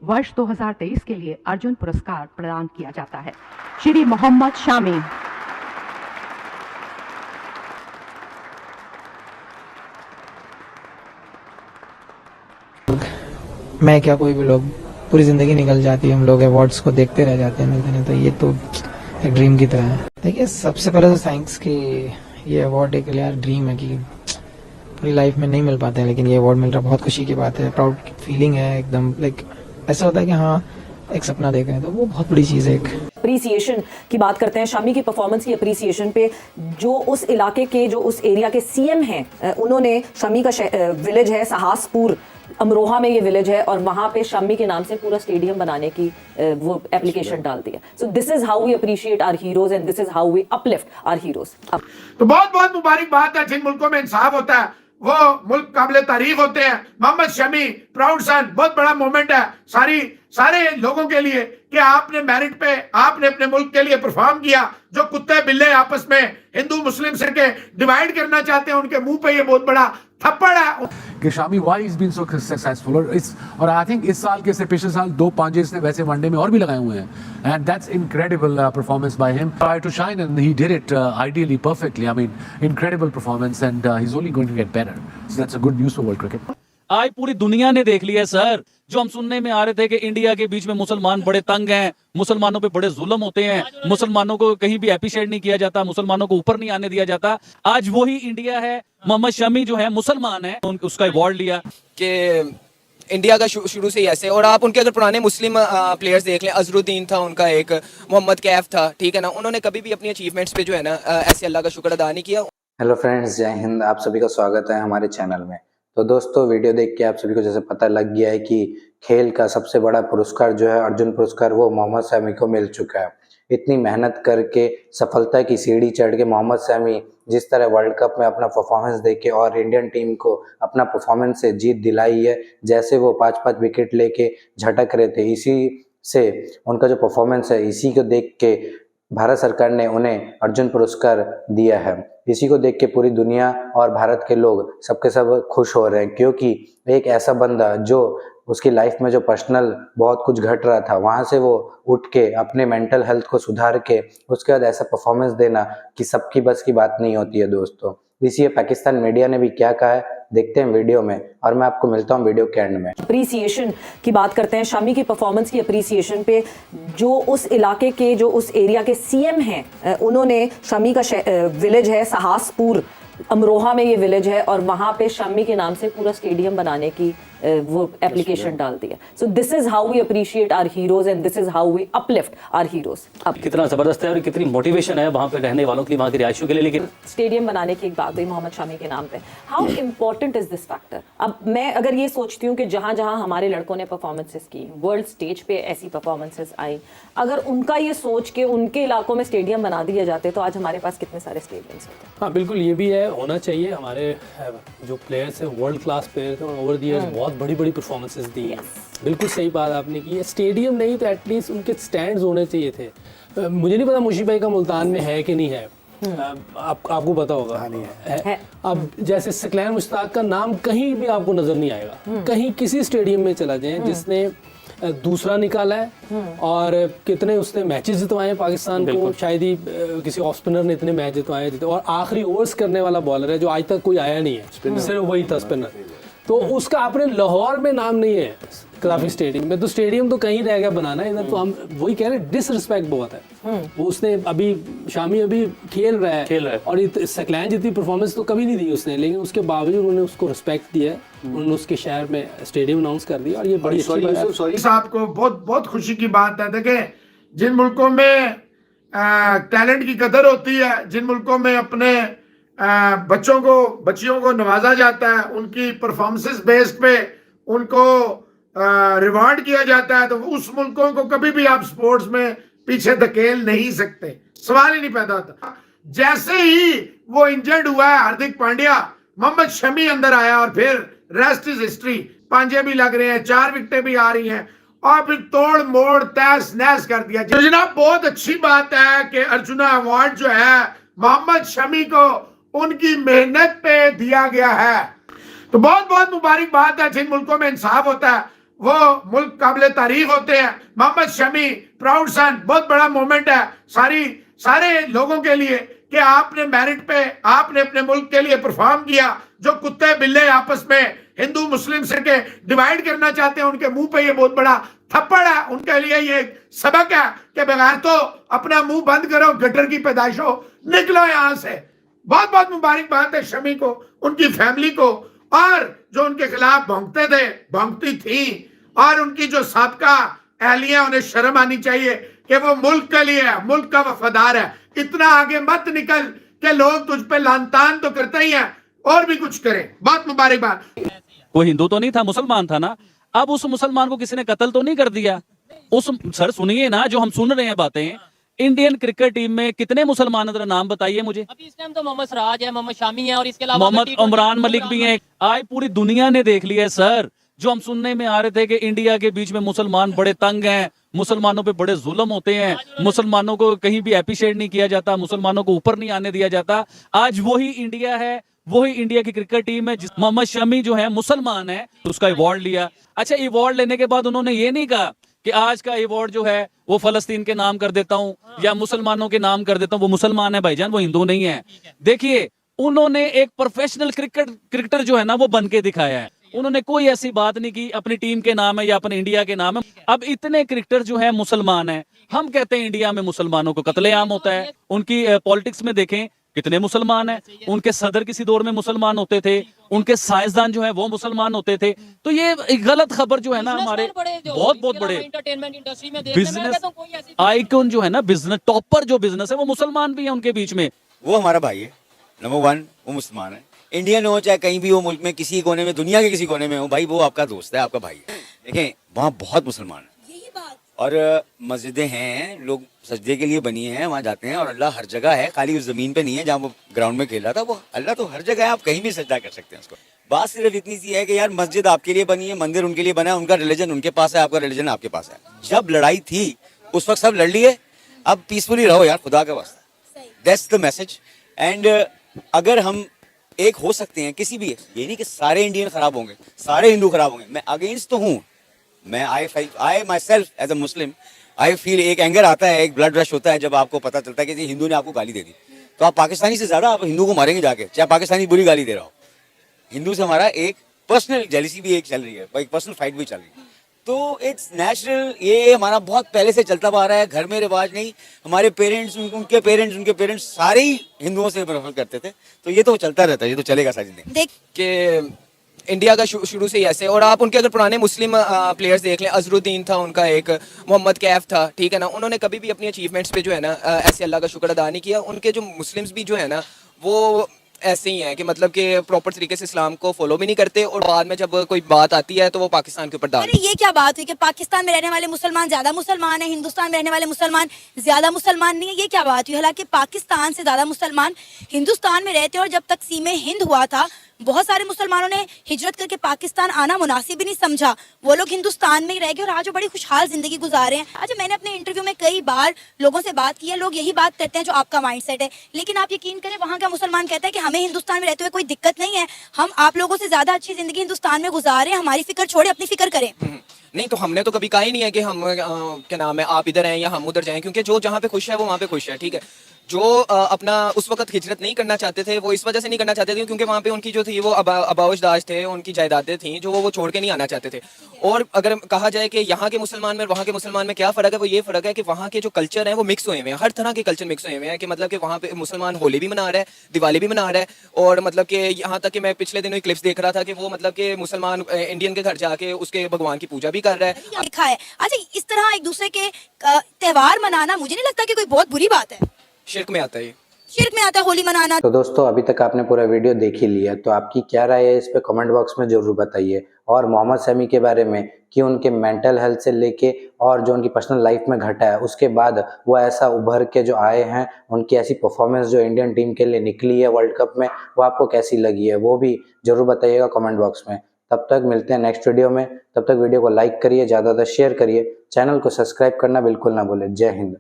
वर्ष 2023 के लिए अर्जुन पुरस्कार प्रदान किया जाता है। श्री मोहम्मद शामी। मैं क्या, कोई भी लोग, पूरी जिंदगी निकल जाती है, हम लोग अवार्ड्स को देखते रह जाते हैं, मिलते नहीं, तो ये तो एक ड्रीम की तरह है। देखिए, सबसे पहले तो थैंक्स कि ये अवार्ड एक यार ड्रीम है कि पूरी लाइफ में नहीं मिल पाते हैं, लेकिन ये अवार्ड मिल रहा बहुत खुशी की बात है, प्राउड फीलिंग है एकदम। लाइक ऐसा होता है कि हाँ एक सपना देख रहे हैं, तो वो बहुत बड़ी चीज़ है। एक अप्रिसिएशन की बात करते हैं, शामी की परफॉर्मेंस की अप्रिसिएशन पे जो उस इलाके के, जो उस एरिया के सीएम हैं, उन्होंने शामी का विलेज है सहासपुर, अमरोहा में ये विलेज है, और वहां पे शामी के नाम से पूरा स्टेडियम बनाने की वो एप्लीकेशन डाल दी है। So this is how we appreciate our heroes and this is how we uplift our heroes. तो बहुत बहुत मुबारकबाद है जिन मुल्कों में इंसाफ होता है, वो मुल्क काबिल तारीफ होते हैं। मोहम्मद शमी प्राउड सन, बहुत बड़ा मोमेंट है सारे लोगों के लिए कि आपने मेरिट पे आपने अपने मुल्क के लिए परफॉर्म किया। जो कुत्ते बिल्ले आपस में हिंदू मुस्लिम से के डिवाइड करना चाहते हैं, उनके मुंह पे ये बहुत बड़ा थप्पड़ है कि Shami why is been so successful. और आई थिंक इस साल के से पिछले साल 2 पांजे इसने वैसे वनडे में और भी लगाए हुए हैं, and that's incredible performance by him. Try to shine and he did it ideally perfectly. I mean incredible performance and he is only going to get better. So that's a good news for world cricket. आज पूरी दुनिया ने देख लिया sir. जो हम सुनने में आ रहे थे कि इंडिया के बीच में मुसलमान बड़े तंग हैं, मुसलमानों पे बड़े जुल्म होते हैं, मुसलमानों को कहीं भी अप्रिशिएट नहीं किया जाता, मुसलमानों को ऊपर नहीं आने दिया जाता, आज वही इंडिया है। मोहम्मद शमी जो है मुसलमान है, उसका अवार्ड लिया कि इंडिया का शुरू से ही ऐसे। और आप उनके अगर पुराने मुस्लिम प्लेयर्स देख लें, अजरुद्दीन था उनका एक, मोहम्मद कैफ था, ठीक है ना, उन्होंने कभी भी अपनी अचीवमेंट्स पे जो है ना ऐसे अल्लाह का शुक्र अदा नहीं किया। हेलो फ्रेंड्स, जय हिंद। आप सभी का स्वागत है हमारे चैनल में। तो दोस्तों, वीडियो देख के आप सभी को जैसे पता लग गया है कि खेल का सबसे बड़ा पुरस्कार जो है अर्जुन पुरस्कार, वो मोहम्मद शमी को मिल चुका है। इतनी मेहनत करके सफलता की सीढ़ी चढ़ के मोहम्मद शमी जिस तरह वर्ल्ड कप में अपना परफॉर्मेंस देके और इंडियन टीम को अपना परफॉर्मेंस से जीत दिलाई है, जैसे वो 5-5 विकेट लेके झटक रहे थे, इसी से उनका जो परफॉर्मेंस है, इसी को देख के भारत सरकार ने उन्हें अर्जुन पुरस्कार दिया है। इसी को देख के पूरी दुनिया और भारत के लोग सबके सब खुश हो रहे हैं, क्योंकि एक ऐसा बंदा जो उसकी लाइफ में जो पर्सनल बहुत कुछ घट रहा था, वहाँ से वो उठ के अपने मेंटल हेल्थ को सुधार के उसके बाद ऐसा परफॉर्मेंस देना कि सबकी बस की बात नहीं होती है दोस्तों। इसी पाकिस्तान मीडिया ने भी क्या कहा है, देखते हैं वीडियो में, और मैं आपको मिलता हूँ वीडियो के एंड में। अप्रिसिएशन की बात करते हैं, शामी की परफॉर्मेंस की अप्रिसिएशन पे जो उस इलाके के, जो उस एरिया के सीएम हैं, उन्होंने शामी का विलेज है सहासपुर, अमरोहा में ये विलेज है, और वहां पे शामी के नाम से पूरा स्टेडियम बनाने की वो एप्लीकेशन डाल दी है। So this is how we appreciate our heroes and this is how we uplift our heroes. अब कितना जबरदस्त है और कितनी मोटिवेशन है वहां पे रहने वालों के लिए, वहां की रिहायशियों के लिए। लेकिन स्टेडियम बनाने की एक बात हुई मोहम्मद शामी के नाम पे, how important is this factor. अब मैं अगर ये सोचती हूँ कि जहां जहां हमारे लड़कों ने परफॉर्मेंसेस की, वर्ल्ड स्टेज पे ऐसी परफॉर्मेंसेस आई, अगर उनका ये सोच के उनके इलाकों में स्टेडियम बना दिए जाते तो आज हमारे पास कितने सारे स्टेडियम्स होते। हाँ बिल्कुल, ये भी है, होना चाहिए। हमारे जो प्लेयर्स हैं वर्ल्ड क्लास प्लेयर्स हैं, ओवर द इयर्स बहुत बड़ी बड़ी परफॉर्मेंसेस दी हैं। बिल्कुल सही बात आपने की है। स्टेडियम नहीं तो एटलीस्ट उनके स्टैंड्स होने चाहिए थे। मुझे नहीं पता मुशीब भाई का मुल्तान में है कि नहीं है, आपको पता होगा। हाँ, नहीं है। अब जैसे सकलैन मुश्ताक का नाम कहीं भी आपको नजर नहीं आएगा, कहीं किसी स्टेडियम में चला जाए जिसने दूसरा निकाला है, और कितने उसने मैचेस जितवाए हैं पाकिस्तान को, शायद ही किसी ऑफ स्पिनर ने इतने मैच जितवाए, और आखिरी ओवर्स करने वाला बॉलर है जो आज तक कोई आया नहीं है, सिर्फ वही था स्पिनर। तो उसका अपने लाहौर में नाम नहीं है काफी स्टेडियम में, तो स्टेडियम तो कहीं रह गया बनाना। इधर तो हम वही कह रहे हैं, डिसरिस्पेक्ट बहुत है। वो उसने अभी शामी अभी खेल रहा है और सकलैन जितनी परफॉर्मेंस तो कभी नहीं दी उसने, लेकिन उसके बावजूद उन्होंने उसको रिस्पेक्ट दिया, उन्होंने उसके शहर में स्टेडियम अनाउंस कर दिया, और ये बड़ी अच्छी बात है। साहब को बहुत बहुत खुशी की बात है। देखें, जिन मुल्कों में टैलेंट की कदर होती है, जिन मुल्कों में अपने बच्चियों को नवाजा जाता है, उनकी परफॉर्मेंसेस बेस्ड पे उनको रिवार्ड किया जाता है, तो उस मुल्कों को कभी भी आप स्पोर्ट्स में पीछे धकेल नहीं सकते, सवाल ही नहीं पैदा होता। जैसे ही वो इंजर्ड हुआ है हार्दिक पांड्या, मोहम्मद शमी अंदर आया और फिर रेस्ट इज हिस्ट्री। पांजे भी लग रहे हैं, 4 विकेटें भी आ रही हैं, और फिर तोड़ मोड़ तहस नहस कर दिया। तो जनाब, बहुत अच्छी बात है कि अर्जुना अवार्ड जो है मोहम्मद शमी को उनकी मेहनत पे दिया गया है। तो बहुत बहुत मुबारकबाद है जिन मुल्कों में इंसाफ होता है, वो मुल्क काबिल तारीफ होते हैं। मोहम्मद शमी प्राउड सन, बहुत बड़ा मोमेंट है सारे लोगों के लिए कि आपने मेरिट पे आपने अपने मुल्क के लिए परफॉर्म किया। जो कुत्ते बिल्ले आपस में हिंदू मुस्लिम से के डिवाइड करना चाहते हैं, उनके मुंह पे ये बहुत बड़ा थप्पड़ है। उनके लिए ये सबक है कि बगैर तो अपना मुंह बंद करो, गटर की पैदाइश हो, निकलो यहां से। बहुत बहुत मुबारकबाद है शमी को, उनकी फैमिली को, और जो उनके खिलाफ भौंकते थे, भौंकती थी, और उनकी जो साबका एहलियां, उन्हें शर्म आनी चाहिए कि वो मुल्क के लिए है, मुल्क का वफादार है। इतना आगे मत निकल कि लोग तुझ पे लानतान तो करते ही हैं और भी कुछ करें। बहुत मुबारकबाद। वो हिंदू तो नहीं था, मुसलमान था ना। अब उस मुसलमान को किसी ने कत्ल तो नहीं कर दिया। सर सुनिए ना, जो हम सुन रहे हैं बातें, इंडियन क्रिकेट टीम में कितने मुसलमान, जरा नाम बताइए मुझे। अभी इस टाइम तो मोहम्मद सिराज है, मोहम्मद शामी है, और इसके अलावा मोहम्मद उमरान मलिक भी हैं। आज पूरी दुनिया ने देख लिया है सर। जो हम सुनने में आ रहे थे कि इंडिया के बीच में मुसलमान बड़े तंग हैं, मुसलमानों पे बड़े जुल्म होते हैं, मुसलमानों को कहीं भी अप्रिशिएट नहीं किया जाता, मुसलमानों को ऊपर नहीं आने दिया जाता, आज वही इंडिया है, वही इंडिया की क्रिकेट टीम है। मोहम्मद शमी जो है मुसलमान है, उसका अवार्ड लिया। अच्छा, अवार्ड लेने के बाद उन्होंने ये नहीं कहा कि आज का अवार्ड जो है वो फलस्तीन के नाम कर देता हूं या मुसलमानों के नाम कर देता हूं। वो मुसलमान है भाईजान, वो हिंदू नहीं है। देखिए, उन्होंने एक प्रोफेशनल क्रिकेटर जो है ना वो बन के दिखाया है। उन्होंने कोई ऐसी बात नहीं की अपनी टीम के नाम है या अपने इंडिया के नाम है। अब इतने क्रिकेटर जो है मुसलमान है, हम कहते हैं इंडिया में मुसलमानों को कत्लेआम होता है। उनकी पॉलिटिक्स में देखें कितने मुसलमान हैं, उनके सदर किसी दौर में मुसलमान होते थे, उनके साइंसदान जो है वो मुसलमान होते थे। तो ये एक गलत खबर जो है ना, हमारे बहुत बड़े एंटरटेनमेंट इंडस्ट्री में बिजनेस आइकन जो है ना, बिजनेस टॉपर जो बिजनेस है, वो मुसलमान भी है उनके बीच में। वो हमारा भाई है, नंबर 1 वो मुसलमान है। इंडियन हो चाहे कहीं भी हो, मुल्क में किसी कोने में, दुनिया के किसी कोने में हो, भाई वो आपका दोस्त है, आपका भाई है। देखें, वहाँ बहुत मुसलमान है और मस्जिदें हैं, लोग सजदे के लिए बनी हैं, वहाँ जाते हैं, और अल्लाह हर जगह है, खाली उस जमीन पे नहीं है जहाँ वो ग्राउंड में खेल रहा था। वो अल्लाह तो हर जगह है, आप कहीं भी सजदा कर सकते हैं उसको। बात सिर्फ इतनी सी है कि यार मस्जिद आपके लिए बनी है, मंदिर उनके लिए बना है, उनका रिलीजन उनके पास है, आपका रिलीजन आपके पास है। जब लड़ाई थी उस वक्त सब लड़ लिए, अब पीसफुली रहो यार, खुदा का वास्ता। That's the message. एंड अगर हम एक हो सकते हैं किसी भी, ये नहीं कि सारे इंडियन खराब होंगे, सारे हिंदू खराब होंगे, मैं अगेंस्ट तो हूँ। मैं I myself as a Muslim I feel, एक एंगर आता है, एक ब्लड रश होता है जब आपको पता चलता है कि हिंदू ने आपको गाली दे दी। तो आप पाकिस्तानी से ज्यादा आप हिंदू को मारेंगे जाके, चाहे पाकिस्तानी बुरी गाली दे रहा हो। हिंदू से हमारा एक पर्सनल जेलिसी भी एक चल रही है, एक पर्सनल फाइट भी चल रही है। तो इट्स नेचुरल, ये हमारा बहुत पहले से चलता आ रहा है, घर में रिवाज नहीं। हमारे पेरेंट्स, उनके पेरेंट्स सारे ही हिंदुओं से प्रेफर करते थे। तो ये तो चलता रहता है, ये तो चलेगा सारी जिंदगी। देख के इंडिया का शुरू से ही ऐसे, और आप उनके अगर पुराने मुस्लिम प्लेयर्स देख लें, अजरुद्दीन था उनका एक, मोहम्मद कैफ था, ठीक है ना, उन्होंने कभी भी अपनी अचीवमेंट्स पे जो है ना ऐसे अल्लाह का शुक्र अदा नहीं किया। उनके जो मुस्लिम्स भी जो है ना वो ऐसे ही हैं कि मतलब कि प्रॉपर तरीके से इस्लाम को फॉलो भी नहीं करते, और बाद में जब कोई बात आती है तो वो पाकिस्तान के ऊपर डाल। अरे ये क्या बात हुई कि पाकिस्तान में रहने वाले मुसलमान ज्यादा मुसलमान है, हिंदुस्तान में रहने वाले मुसलमान ज्यादा मुसलमान नहीं है, ये क्या बात हुई? हालांकि पाकिस्तान से ज्यादा मुसलमान हिंदुस्तान में रहते हैं, और जब तकसीम हिंद हुआ था बहुत सारे मुसलमानों ने हिजरत करके पाकिस्तान आना मुनासिब ही नहीं समझा, वो लोग हिंदुस्तान में ही रह गए और आज वो बड़ी खुशहाल जिंदगी गुजार रहे हैं। अच्छा, मैंने अपने इंटरव्यू में कई बार लोगों से बात की है, लोग यही बात करते हैं जो आपका माइंडसेट है, लेकिन आप यकीन करें वहाँ का मुसलमान कहता है कि हमें हिंदुस्तान में रहते हुए कोई दिक्कत नहीं है, हम आप लोगों से ज्यादा अच्छी जिंदगी हिंदुस्तान में गुजार रहे हैं, हमारी फिक्र छोड़े अपनी फिक्र करें। नहीं, तो हमने तो कभी कहा ही नहीं है कि हम क्या नाम है आप इधर हैं या हम उधर जाएं, क्योंकि जो जहाँ पे खुश है वो वहाँ पे खुश है, ठीक है। जो अपना उस वक्त हिजरत नहीं करना चाहते थे वो इस वजह से नहीं करना चाहते थे क्योंकि वहाँ पे उनकी जो थी वो अबाउशदाज थे, उनकी जायदादें थी जो वो छोड़ के नहीं आना चाहते थे। और अगर कहा जाए कि यहाँ के मुसलमान में और वहाँ के मुसलमान में क्या फ़र्क है, वो ये फ़र्क है कि वहाँ के जो कल्चर है वो मिक्स हुए हुए हैं, हर तरह के कल्चर मिक्स हुए हुए हैं, कि मतलब कि वहाँ पे मुसलमान होली भी मना रहा है, दिवाली भी मना रहा है, और मतलब कि यहाँ तक कि मैं पिछले दिनों क्लिप्स देख रहा था कि वो मतलब कि मुसलमान इंडियन के घर जाके उसके भगवान की पूजा भी कर रहा है। लिखा है। अच्छा, इस तरह एक दूसरे के त्यौहार मनाना मुझे नहीं लगता कि कोई बहुत बुरी बात है, शिर्क में आता है, शिर्क में आता है होली मनाना। तो दोस्तों अभी तक आपने पूरा वीडियो देख ही लिया, तो आपकी क्या राय है इस पे कमेंट बॉक्स में जरूर बताइए। और मोहम्मद शमी के बारे में कि उनके मेंटल हेल्थ से लेके और जो उनकी पर्सनल लाइफ में घटा है उसके बाद वो ऐसा उभर के जो आए हैं, उनकी ऐसी परफॉर्मेंस जो इंडियन टीम के लिए निकली है वर्ल्ड कप में, वो आपको कैसी लगी है वो भी जरूर बताइएगा कमेंट बॉक्स में। तब तक मिलते हैं नेक्स्ट वीडियो में, तब तक वीडियो को लाइक करिए, ज़्यादा शेयर करिए, चैनल को सब्सक्राइब करना बिल्कुल ना भूलें। जय हिंद।